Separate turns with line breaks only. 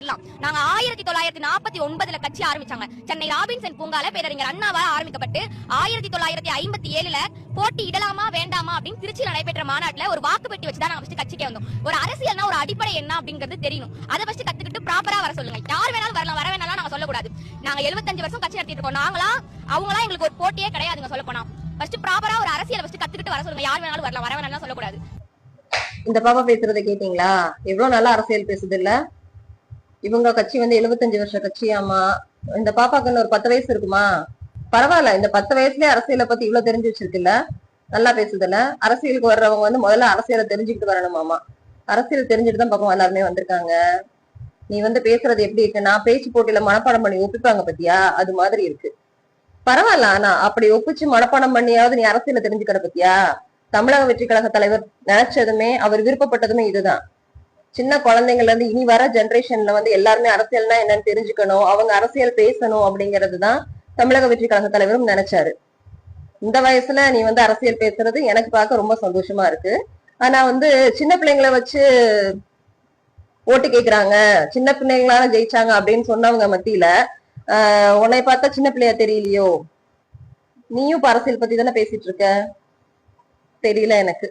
நாங்க 1949 கட்சி ஆரம்பிச்சாங்க. சென்னை ராபின்சன் பூங்கால பேரறிஞர் அண்ணாவால் ஆரம்பிக்கப்பட்டு 1957 போட்டி இடலாமா வேண்டாமா அப்படின்னு திருச்சியில் நடைபெற்ற மாநாட்டுல ஒரு வாக்கு பெட்டி வச்சுதான் நாங்க ஃபர்ஸ்ட் கட்சிக்கே வந்தோம். ஒரு அரசியல்னா ஒரு அடிப்படை என்ன அப்படிங்கிறது தெரியணும். அதை ஃபர்ஸ்ட் கத்துக்கிட்டு ப்ராப்பரா வர சொல்லுங்க. யார் வேணாலும் வரலாம், வர வேணாலும் நாங்க சொல்லக்கூடாது. நாங்க 75 வருஷம் கட்சி நடத்திட்டு இருக்கோம். அவங்களா எங்களுக்கு ஒரு போட்டியே கிடையாதுங்க. சொல்ல போனா ஃபர்ஸ்ட் ப்ராப்பரா ஒரு அரசியலை ஃபர்ஸ்ட் கத்துக்கிட்டு வர சொல்லுங்க. யார் வேணாலும் வரலாம், வர வேணாலும் சொல்லக்கூடாது.
இந்த பாப்பா பேசுறதை கேட்டீங்களா? எவ்வளவு நல்லா அரசியல் பேசுது இல்ல? இவங்க கட்சி 75 வருஷ கட்சியாமா. இந்த பாப்பாக்கு ஒரு 10 வயசு இருக்குமா? பரவாயில்ல, இந்த 10 வயசுலயே அரசியலை பத்தி இவ்வளவு தெரிஞ்சு வச்சிருக்குல்ல, நல்லா பேசுதுல்ல. அரசியலுக்கு வர்றவங்க முதல்ல அரசியலை தெரிஞ்சுக்கிட்டு வரணுமாமா. அரசியல் தெரிஞ்சுட்டு தான் பக்கம் எல்லாருமே வந்திருக்காங்க. நீ பேசுறது எப்படி இருக்கு? நான் பேச்சு போட்டியில மனப்பாடம் பண்ணி ஒப்பிப்பாங்க பத்தியா, அது மாதிரி இருக்கு. பரவாயில்ல, ஆனா அப்படி ஒப்பிச்சு மனப்பாடம் பண்ணியாவது நீ அரசியலை தெரிஞ்சுக்கிற பத்தியா. தமிழக வெற்றி கழக தலைவர் நினைச்சதுமே, அவர் விருப்பப்பட்டதுமே இதுதான். சின்ன குழந்தைங்கள்ல இருந்து இனி வர ஜெனரேஷன்ல எல்லாருமே அரசியல்னா என்னன்னு தெரிஞ்சுக்கணும், அவங்க அரசியல் பேசணும் அப்படிங்கறதுதான் தமிழக வெற்றி கழக தலைவரும் நினைச்சாரு. இந்த வயசுல நீ அரசியல் பேசுறது எனக்கு பார்க்க ரொம்ப சந்தோஷமா இருக்கு. ஆனா சின்ன பிள்ளைங்களை வச்சு ஓட்டு கேக்குறாங்க, சின்ன பிள்ளைங்களால ஜெயிச்சாங்க அப்படின்னு சொன்னவங்க மத்தியில உன்னை பார்த்தா சின்ன பிள்ளையா தெரியலையோ? நீயும் அரசியல் பத்தி தானே பேசிட்டு இருக்க? தெரியல எனக்கு.